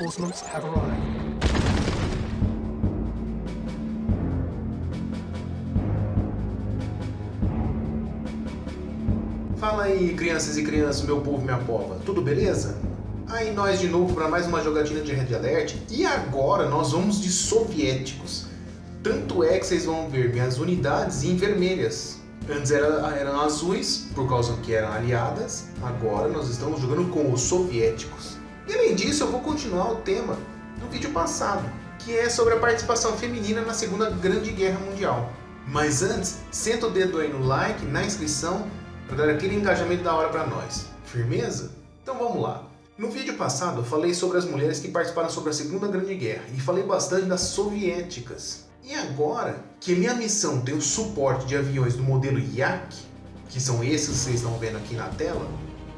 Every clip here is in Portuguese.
reinforcements have arrived. Fala aí, crianças e crianças, meu povo, minha pova, tudo beleza? Aí nós de novo para mais uma jogatina de Red Alert e agora nós vamos de soviéticos. Tanto é que vocês vão ver minhas unidades em vermelhas. Antes eram azuis, por causa que eram aliadas, agora nós estamos jogando com os soviéticos. E além disso eu vou continuar o tema do vídeo passado, que é sobre a participação feminina na Segunda Grande Guerra Mundial. Mas antes, senta o dedo aí no like, na inscrição, para dar aquele engajamento da hora para nós. Firmeza? Então vamos lá. No vídeo passado eu falei sobre as mulheres que participaram sobre a Segunda Grande Guerra e falei bastante das soviéticas. E agora que minha missão tem o suporte de aviões do modelo Yak, que são esses que vocês estão vendo aqui na tela,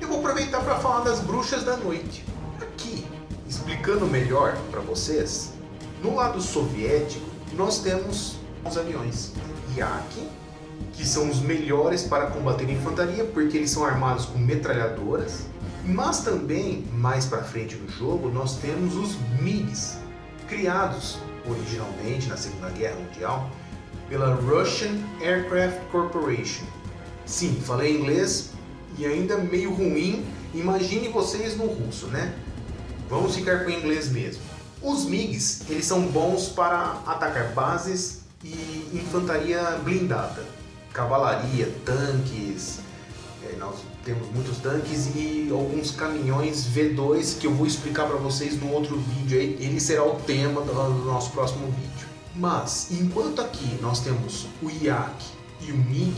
eu vou aproveitar para falar das bruxas da noite. Aqui, explicando melhor para vocês, no lado soviético nós temos os aviões Yak, que são os melhores para combater a infantaria, porque eles são armados com metralhadoras. Mas também, mais para frente no jogo, nós temos os MiGs, criados originalmente na Segunda Guerra Mundial pela Russian Aircraft Corporation. Sim, falei inglês e ainda meio ruim, imagine vocês no russo, né? Vamos ficar com o inglês mesmo. Os MiGs, eles são bons para atacar bases e infantaria blindada. Cavalaria, tanques, nós temos muitos tanques e alguns caminhões V2 que eu vou explicar para vocês no outro vídeo, ele será o tema do nosso próximo vídeo. Mas, enquanto aqui nós temos o Yak e o MiG,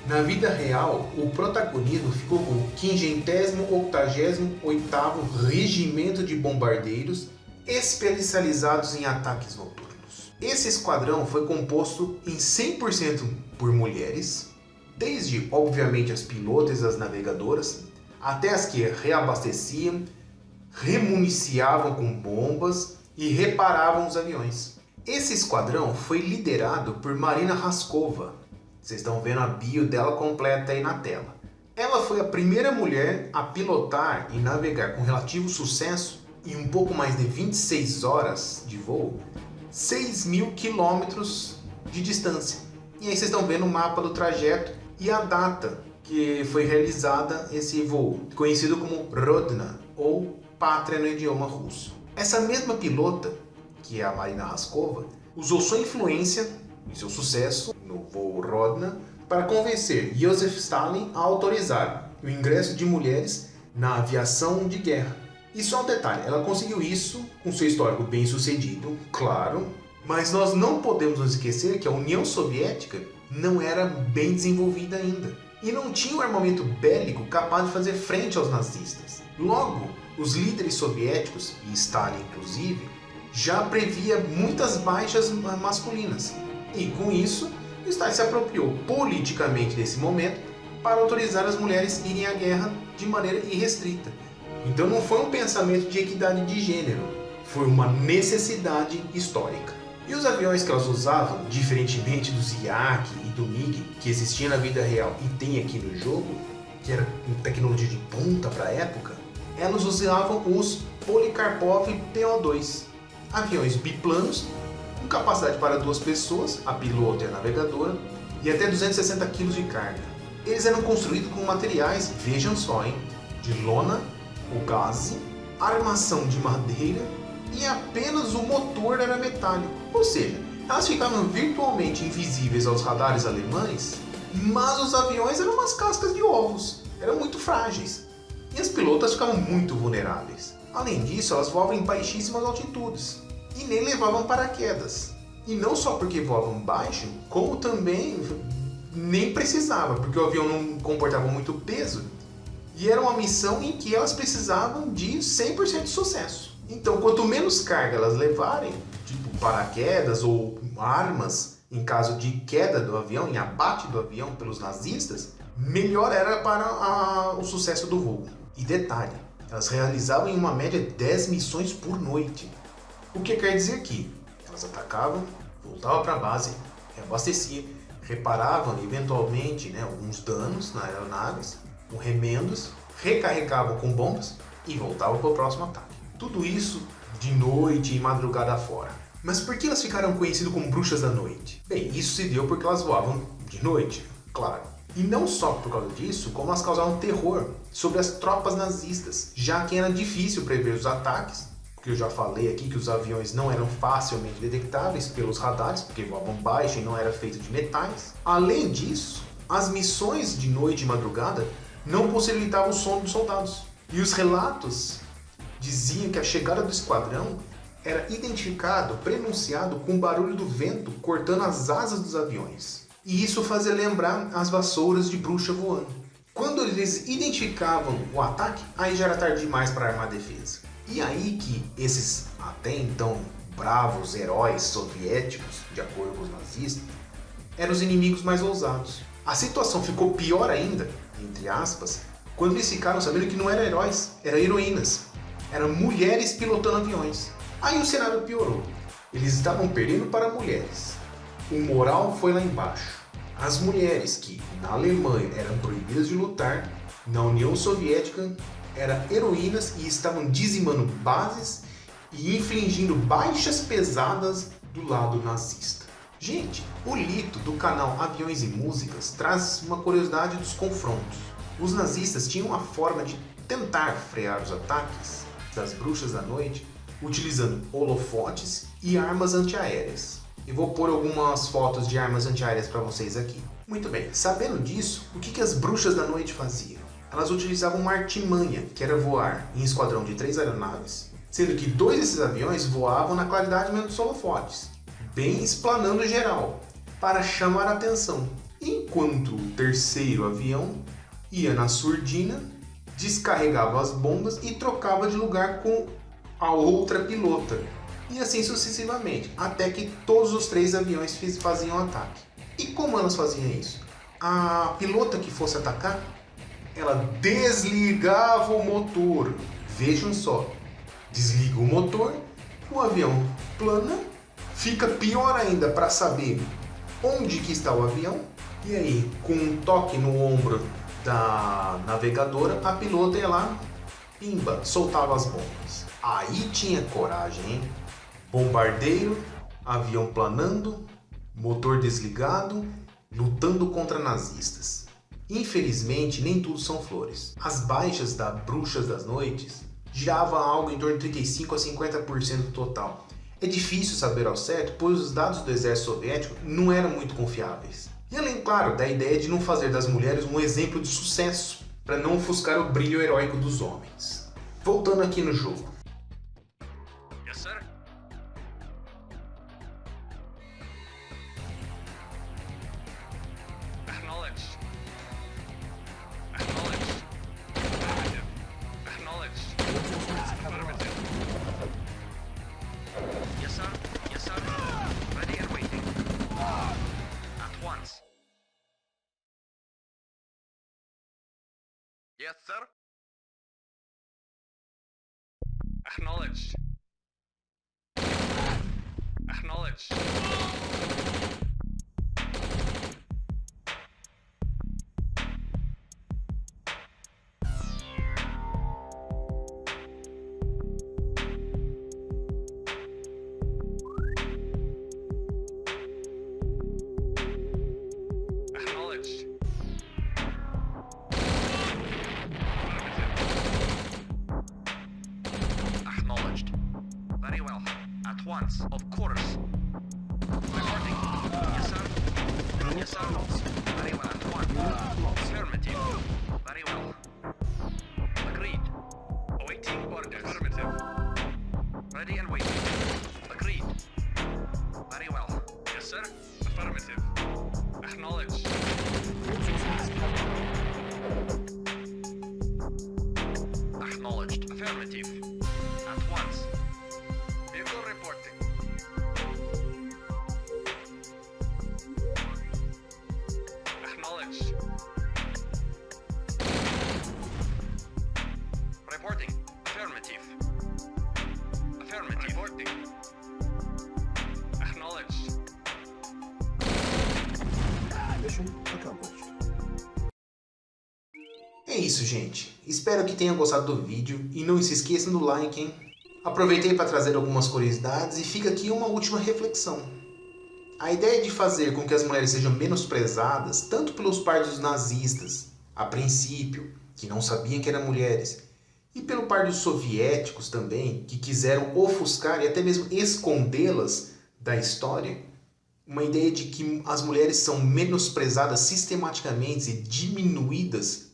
na vida real o protagonismo ficou com o 588º Regimento de Bombardeiros especializados em ataques noturnos. Esse esquadrão foi composto em 100% por mulheres, desde obviamente as pilotas e as navegadoras, até as que reabasteciam, remuniciavam com bombas e reparavam os aviões. Esse esquadrão foi liderado por Marina Raskova. Vocês estão vendo a bio dela completa aí na tela. Ela foi a primeira mulher a pilotar e navegar com relativo sucesso em um pouco mais de 26 horas de voo, 6.000 quilômetros de distância. E aí vocês estão vendo o mapa do trajeto e a data que foi realizada esse voo, conhecido como Rodna, ou Pátria no idioma russo. Essa mesma pilota, que é a Marina Raskova, usou sua influência e seu sucesso no voo Rodna para convencer Joseph Stalin a autorizar o ingresso de mulheres na aviação de guerra. E só um detalhe, ela conseguiu isso com seu histórico bem sucedido, claro, mas nós não podemos nos esquecer que a União Soviética não era bem desenvolvida ainda e não tinha um armamento bélico capaz de fazer frente aos nazistas. Logo, os líderes soviéticos, e Stalin inclusive, já previa muitas baixas masculinas. E com isso, Stalin se apropriou politicamente desse momento para autorizar as mulheres irem à guerra de maneira irrestrita. Então não foi um pensamento de equidade de gênero, foi uma necessidade histórica. E os aviões que elas usavam, diferentemente dos Yak e do MiG, que existia na vida real e tem aqui no jogo, que era tecnologia de ponta para a época, elas usavam os Polikarpov PO-2, aviões biplanos, com capacidade para 2 pessoas, a pilota e a navegadora, e até 260 kg de carga. Eles eram construídos com materiais, vejam só, de lona, o gaze, armação de madeira e apenas o motor era metálico. Ou seja, elas ficavam virtualmente invisíveis aos radares alemães, mas os aviões eram umas cascas de ovos, eram muito frágeis e as pilotas ficavam muito vulneráveis. Além disso, elas voavam em baixíssimas altitudes e nem levavam paraquedas. E não só porque voavam baixo, como também nem precisava, porque o avião não comportava muito peso. E era uma missão em que elas precisavam de 100% de sucesso. Então, quanto menos carga elas levarem, tipo paraquedas ou armas, em caso de queda do avião, em abate do avião pelos nazistas, melhor era para o sucesso do voo. E detalhe, elas realizavam em uma média 10 missões por noite. O que quer dizer que elas atacavam, voltavam para a base, reabasteciam, reparavam eventualmente alguns danos nas aeronaves, com remendos, recarregavam com bombas e voltavam para o próximo ataque. Tudo isso de noite e madrugada fora. Mas por que elas ficaram conhecidas como bruxas da noite? Bem, isso se deu porque elas voavam de noite, claro. E não só por causa disso, como elas causavam terror sobre as tropas nazistas, já que era difícil prever os ataques, porque eu já falei aqui que os aviões não eram facilmente detectáveis pelos radares, porque voavam baixo e não era feito de metais. Além disso, as missões de noite e madrugada não possibilitavam o sono dos soldados. E os relatos diziam que a chegada do esquadrão era identificado, prenunciado com o barulho do vento cortando as asas dos aviões. E isso fazia lembrar as vassouras de bruxa voando. Quando eles identificavam o ataque, aí já era tarde demais para armar a defesa. E aí que esses até então bravos heróis soviéticos, de acordo com os nazistas, eram os inimigos mais ousados. A situação ficou pior ainda, entre aspas, quando eles ficaram sabendo que não eram heróis, eram heroínas. Eram mulheres pilotando aviões. Aí o cenário piorou. Eles estavam perdendo para mulheres. O moral foi lá embaixo. As mulheres que na Alemanha eram proibidas de lutar, na União Soviética eram heroínas e estavam dizimando bases e infligindo baixas pesadas do lado nazista. Gente, o Lito do canal Aviões e Músicas traz uma curiosidade dos confrontos. Os nazistas tinham uma forma de tentar frear os ataques das bruxas da noite utilizando holofotes e armas antiaéreas. Eu vou pôr algumas fotos de armas antiaéreas para vocês aqui. Muito bem, sabendo disso, o que as bruxas da noite faziam? Elas utilizavam uma artimanha, que era voar em esquadrão de 3 aeronaves, sendo que 2 desses aviões voavam na claridade mesmo dos holofotes, bem explanando geral, para chamar a atenção, enquanto o terceiro avião ia na surdina, descarregava as bombas e trocava de lugar com a outra pilota, e assim sucessivamente, até que todos os 3 aviões faziam ataque. E como elas faziam isso? A pilota que fosse atacar, ela desligava o motor. Vejam só, desliga o motor, o avião plana, fica pior ainda para saber onde que está o avião, e aí, com um toque no ombro da navegadora, a pilota ia lá, pimba, soltava as bombas. Aí tinha coragem, hein? Bombardeiro, avião planando, motor desligado, lutando contra nazistas. Infelizmente, nem tudo são flores. As baixas da Bruxas das Noites giravam algo em torno de 35% a 50% do total. É difícil saber ao certo, pois os dados do exército soviético não eram muito confiáveis. E além, claro, da ideia de não fazer das mulheres um exemplo de sucesso, para não ofuscar o brilho heróico dos homens. Voltando aqui no jogo. Yes, sir. Acknowledged. Acknowledged. Affirmative. Acknowledged. Affirmative. Yes, sir. Yes, sir. Ready and waiting. At once. Yes, sir. Acknowledged. Acknowledged. Acknowledged. Acknowledged. Very well. At once, of course. Reporting. Yes, sir. Yes, sir. Very well. At once. Affirmative. Very well. Agreed. Awaiting order. Affirmative. Ready and waiting. Agreed. Very well. Yes, sir. Affirmative. Acknowledged. Acknowledged. Affirmative. At once. Vehicle reporting. Acknowledged. Reporting. Affirmative. Affirmative. Reporting. Acknowledged. Mission accomplished. É isso, gente. Espero que tenham gostado do vídeo e não se esqueçam do like, hein? Aproveitei para trazer algumas curiosidades e fica aqui uma última reflexão. A ideia de fazer com que as mulheres sejam menosprezadas, tanto pelos partidos nazistas, a princípio, que não sabiam que eram mulheres, e pelo par dos soviéticos também, que quiseram ofuscar e até mesmo escondê-las da história, uma ideia de que as mulheres são menosprezadas sistematicamente e diminuídas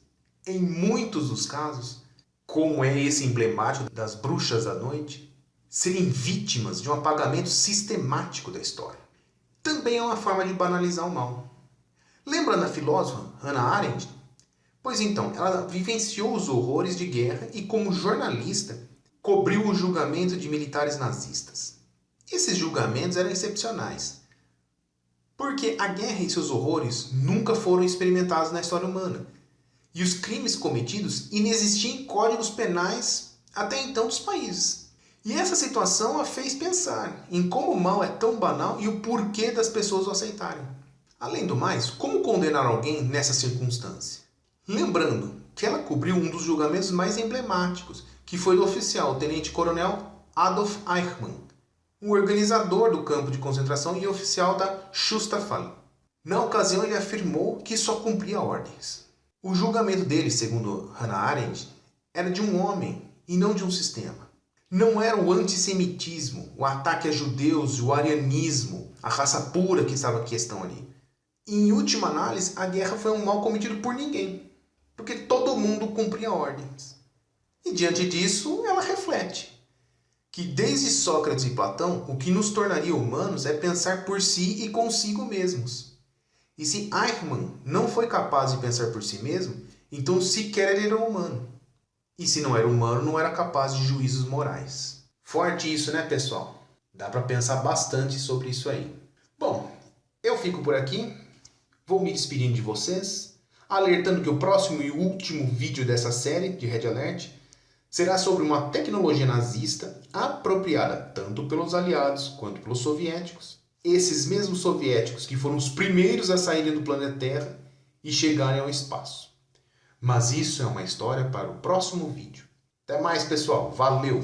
em muitos dos casos, como é esse emblemático das bruxas da noite, serem vítimas de um apagamento sistemático da história. Também é uma forma de banalizar o mal. Lembra da filósofa Hannah Arendt? Pois então, ela vivenciou os horrores de guerra e, como jornalista, cobriu o julgamento de militares nazistas. Esses julgamentos eram excepcionais, porque a guerra e seus horrores nunca foram experimentados na história humana, e os crimes cometidos inexistiam em códigos penais até então dos países. E essa situação a fez pensar em como o mal é tão banal e o porquê das pessoas o aceitarem. Além do mais, como condenar alguém nessa circunstância? Lembrando que ela cobriu um dos julgamentos mais emblemáticos, que foi do oficial tenente-coronel Adolf Eichmann, o organizador do campo de concentração e oficial da Schutzstaffel. Na ocasião, ele afirmou que só cumpria ordens. O julgamento dele, segundo Hannah Arendt, era de um homem e não de um sistema. Não era o antissemitismo, o ataque a judeus, o arianismo, a raça pura que estava em questão ali. E, em última análise, a guerra foi um mal cometido por ninguém, porque todo mundo cumpria ordens. E diante disso, ela reflete que desde Sócrates e Platão, o que nos tornaria humanos é pensar por si e consigo mesmos. E se Eichmann não foi capaz de pensar por si mesmo, então sequer ele era humano. E se não era humano, não era capaz de juízos morais. Forte isso, né, pessoal? Dá para pensar bastante sobre isso aí. Bom, eu fico por aqui. Vou me despedindo de vocês, alertando que o próximo e último vídeo dessa série de Red Alert será sobre uma tecnologia nazista apropriada tanto pelos aliados quanto pelos soviéticos. Esses mesmos soviéticos que foram os primeiros a saírem do planeta Terra e chegarem ao espaço. Mas isso é uma história para o próximo vídeo. Até mais, pessoal. Valeu!